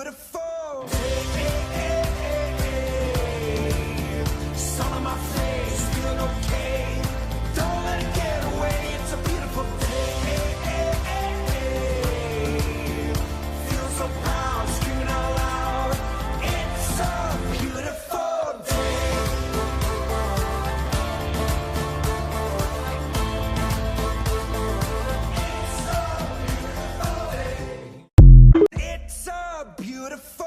beautiful day. Sun on my face, feeling okay. Don't let it get away. It's a beautiful day. Feel so proud, screaming out loud. It's a beautiful day. It's a beautiful